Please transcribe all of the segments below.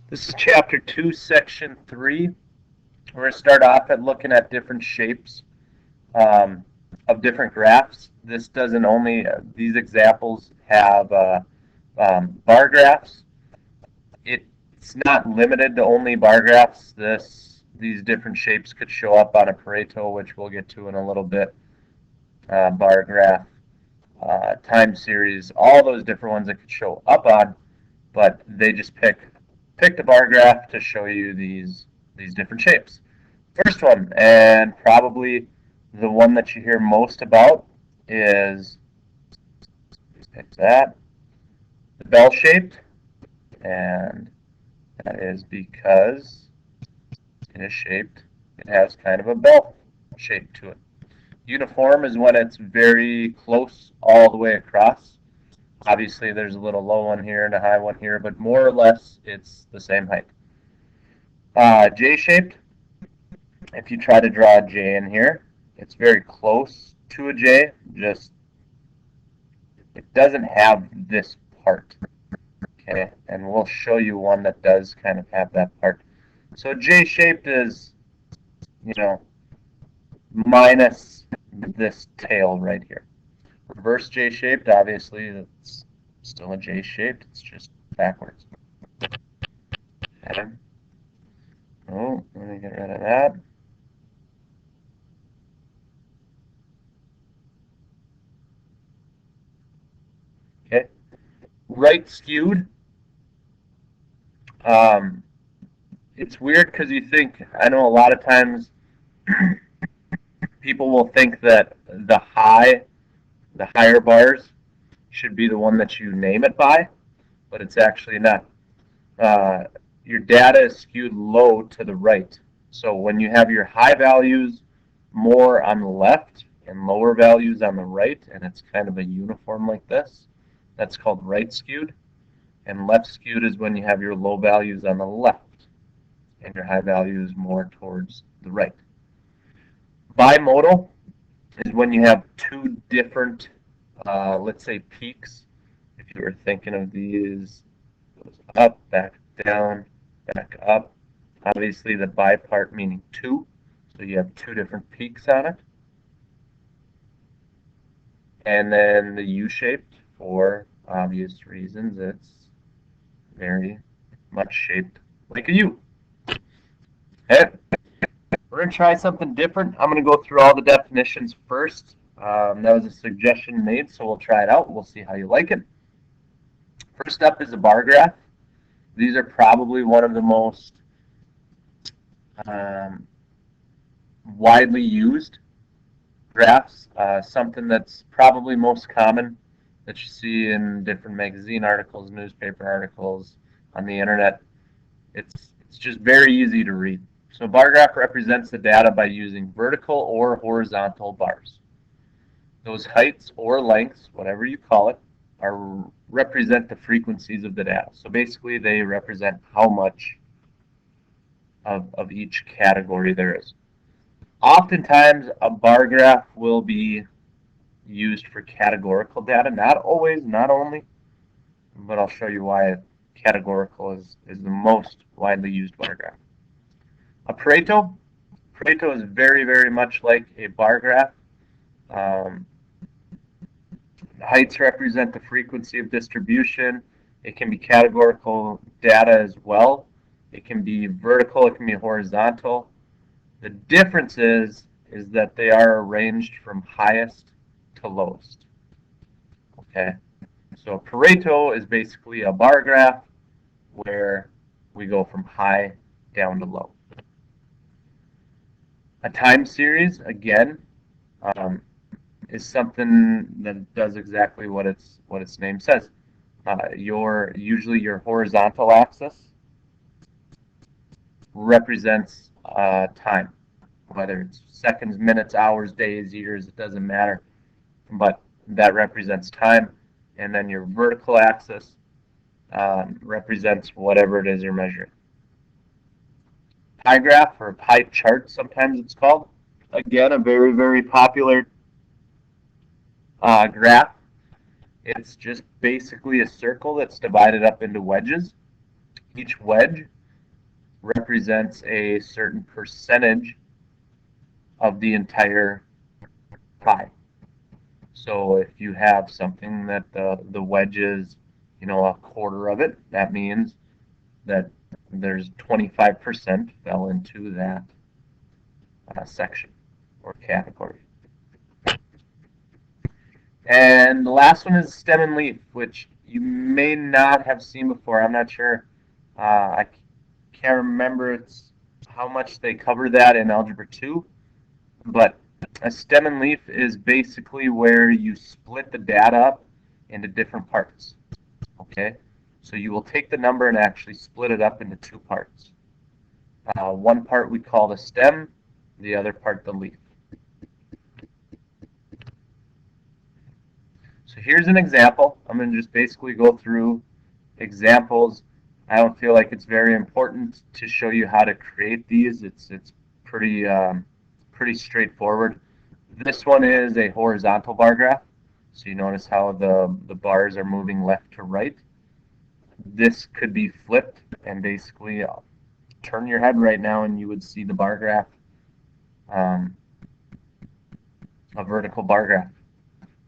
This is chapter 2, section 3. We're going to start off at looking at different shapes um, of different graphs. This doesn't only, these examples have bar graphs. It's not limited to only bar graphs. These different shapes could show up on a Pareto, which we'll get to in a little bit. Bar graph, time series, all those different ones that could show up on, but they just picked a bar graph to show you these different shapes. First one, and probably the one that you hear most about, is that the bell shaped, and that is because it is shaped. It has kind of a bell shape to it. Uniform is when it's very close all the way across. Obviously, there's a little low one here and a high one here, but more or less it's the same height. J-shaped, if you try to draw a J in here, it's very close to a J, just it doesn't have this part. Okay, and we'll show you one that does kind of have that part. So J-shaped is, minus this tail right here. Reverse J-shaped, obviously, it's still a J-shaped, it's just backwards. Okay. Oh, let me get rid of that. Okay. Right skewed. It's weird because you think, I know a lot of times people will think that the higher bars should be the one that you name it by, but it's actually not. Your data is skewed low to the right. So when you have your high values more on the left and lower values on the right, and it's kind of a uniform like this, that's called right skewed. And left skewed is when you have your low values on the left and your high values more towards the right. Bimodal is when you have two different, let's say, peaks. If you were thinking of these, goes up, back down, back up. Obviously, the bi part meaning two, so you have two different peaks on it. And then the U-shaped, for obvious reasons, it's very much shaped like a U. Okay. We're going to try something different. I'm going to go through all the definitions first. That was a suggestion made, so we'll try it out. We'll see how you like it. First up is a bar graph. These are probably one of the most widely used graphs, something that's probably most common that you see in different magazine articles, newspaper articles, on the internet. It's just very easy to read. So a bar graph represents the data by using vertical or horizontal bars. Those heights or lengths, whatever you call it, represent the frequencies of the data. So basically they represent how much of each category there is. Oftentimes a bar graph will be used for categorical data, not always, not only, but I'll show you why categorical is the most widely used bar graph. A Pareto is very, very much like a bar graph. Heights represent the frequency of distribution. It can be categorical data as well. It can be vertical, it can be horizontal. The difference is that they are arranged from highest to lowest. Okay, so a Pareto is basically a bar graph where we go from high down to low. A time series, again, is something that does exactly what its name says. Usually your horizontal axis represents time, whether it's seconds, minutes, hours, days, years, it doesn't matter, but that represents time. And then your vertical axis represents whatever it is you're measuring. Pie graph, or pie chart sometimes it's called. Again, a very, very popular graph. It's just basically a circle that's divided up into wedges. Each wedge represents a certain percentage of the entire pie. So if you have something that the wedge is, a quarter of it, that means that there's 25% fell into that section or category. And the last one is stem and leaf, which you may not have seen before. I'm not sure. I can't remember how much they cover that in Algebra 2, but a stem and leaf is basically where you split the data up into different parts. Okay, so you will take the number and actually split it up into two parts. One part we call the stem, the other part the leaf. So here's an example. I'm going to just basically go through examples. I don't feel like it's very important to show you how to create these. It's pretty straightforward. This one is a horizontal bar graph. So you notice how the bars are moving left to right. This could be flipped, and basically turn your head right now and you would see the bar graph, a vertical bar graph.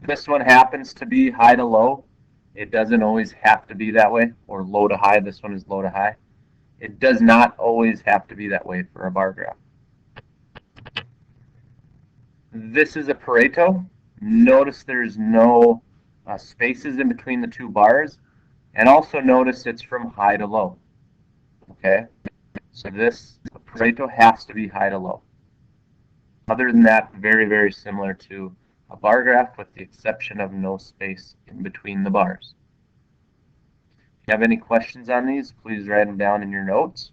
This one happens to be high to low. It doesn't always have to be that way, or low to high. This one is low to high. It does not always have to be that way for a bar graph. This is a Pareto. Notice there's no spaces in between the two bars, and also notice it's from high to low. Okay, so this Pareto has to be high to low. Other than that, very, very similar to a bar graph, with the exception of no space in between the bars. If you have any questions on these, please write them down in your notes.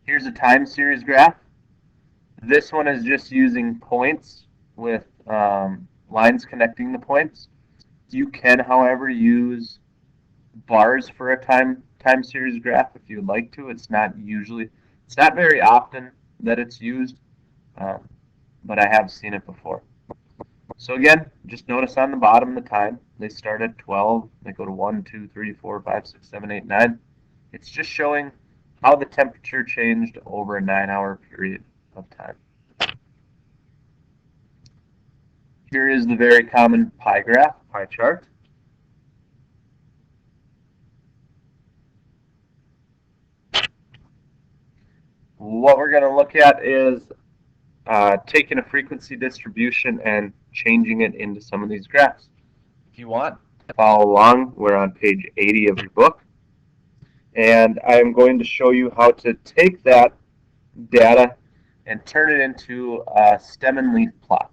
Here's a time series graph. This one is just using points with lines connecting the points. You can, however, use bars for a time series graph if you would like to. It's not very often that it's used, but I have seen it before. So again, just notice on the bottom the time. They start at 12, they go to 1, 2, 3, 4, 5, 6, 7, 8, 9. It's just showing how the temperature changed over a 9-hour period of time. Here is the very common pie graph, pie chart. What we're going to look at is taking a frequency distribution and changing it into some of these graphs. If you want to follow along, we're on page 80 of your book. And I'm going to show you how to take that data and turn it into a stem and leaf plot.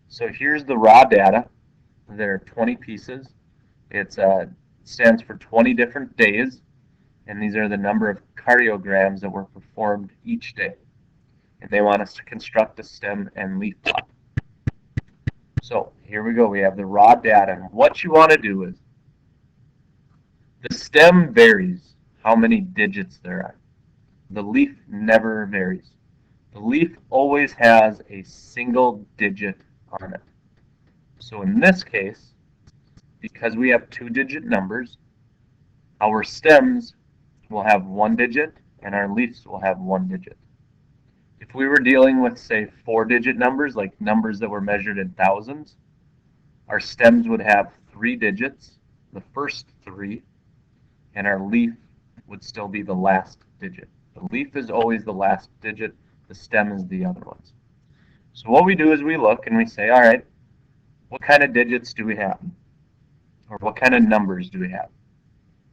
So here's the raw data. There are 20 pieces. It stands for 20 different days, and these are the number of cardiograms that were performed each day. And they want us to construct a stem and leaf plot. So here we go. We have the raw data. And what you want to do is, the stem varies how many digits there are. The leaf never varies. The leaf always has a single digit on it. So in this case, because we have 2-digit numbers, our stems will have 1 digit and our leaves will have 1 digit. If we were dealing with, say, 4-digit numbers, like numbers that were measured in thousands, our stems would have 3 digits, the first 3, and our leaf would still be the last digit. The leaf is always the last digit, the stem is the other ones. So what we do is we look and we say, all right, what kind of digits do we have? Or what kind of numbers do we have?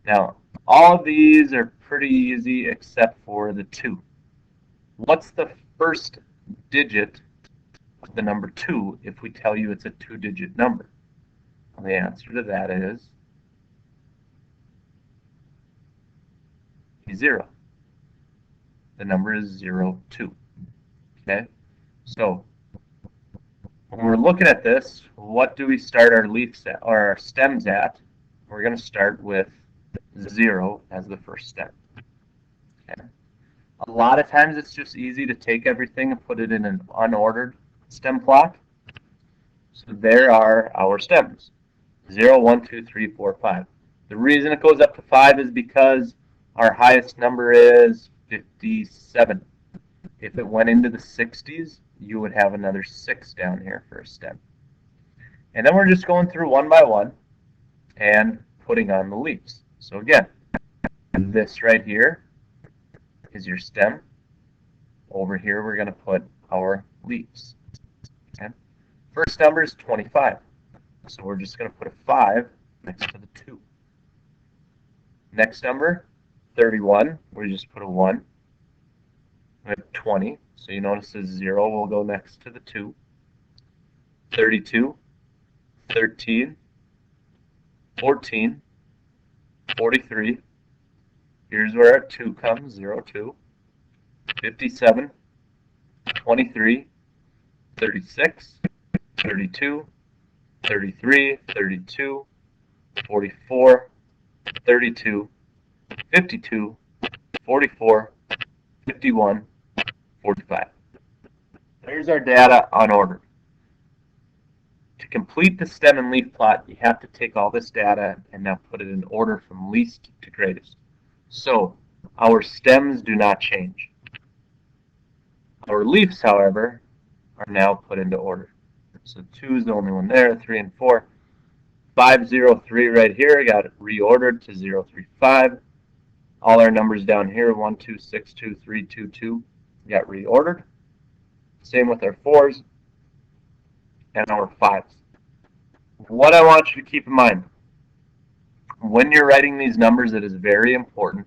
Now, all of these are pretty easy except for the 2. What's the first digit of the number 2 if we tell you it's a 2-digit number? Well, the answer to that is 0. The number is 0, 2. Okay? So when we're looking at this, what do we start our leaves at, or our stems at? We're going to start with 0 as the first stem. Okay? A lot of times it's just easy to take everything and put it in an unordered stem plot. So there are our stems. 0, 1, 2, 3, 4, 5. The reason it goes up to 5 is because our highest number is 57. If it went into the 60s, you would have another 6 down here for a stem. And then we're just going through one by one and putting on the leaves. So again, this right here is your stem. Over here, we're going to put our leaves. Okay? First number is 25. So we're just going to put a 5 next to the 2. Next number, 31. We just put a 1. We have 20. So you notice the 0 will go next to the 2. 32, 13, 14, 43. Here's where our 2 comes, 0, 2. 57, 23, 36, 32, 33, 32, 44, 32, 52, 44, 51, 45. There's our data on order. To complete the stem and leaf plot, you have to take all this data and now put it in order from least to greatest. So our stems do not change. Our leaves, however, are now put into order. So 2 is the only one there, 3 and 4. 503 right here got it reordered to 035. All our numbers down here, 1, 2, 6, 2, 3, 2, 2, got reordered. Same with our 4s and our 5s. What I want you to keep in mind, when you're writing these numbers, it is very important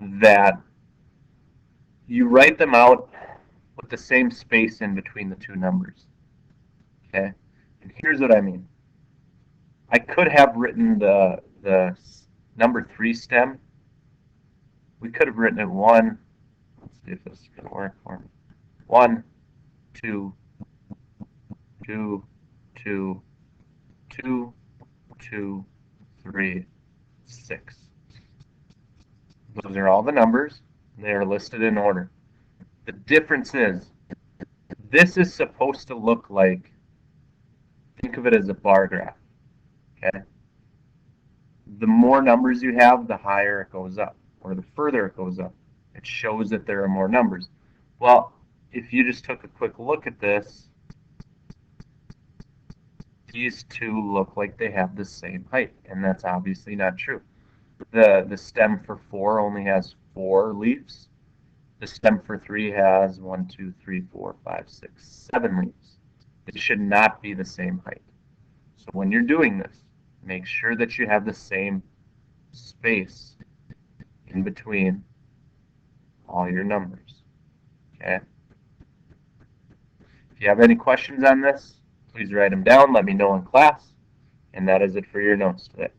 that you write them out with the same space in between the two numbers. Okay? And here's what I mean. I could have written the number 3 stem. We could have written it 1. Let's see if this is going to work for me. 1, 2, 2, 2, 2, 2, 3, 6. Those are all the numbers. They are listed in order. The difference is, this is supposed to look like, think of it as a bar graph. Okay? The more numbers you have, the higher it goes up, or the further it goes up. It shows that there are more numbers. Well, if you just took a quick look at this, these two look like they have the same height, and that's obviously not true. The stem for 4 only has 4 leaves. The stem for 3 has 1, 2, 3, 4, 5, 6, 7 leaves. It should not be the same height. So when you're doing this, make sure that you have the same space in between all your numbers. Okay? If you have any questions on this, please write them down. Let me know in class. And that is it for your notes today.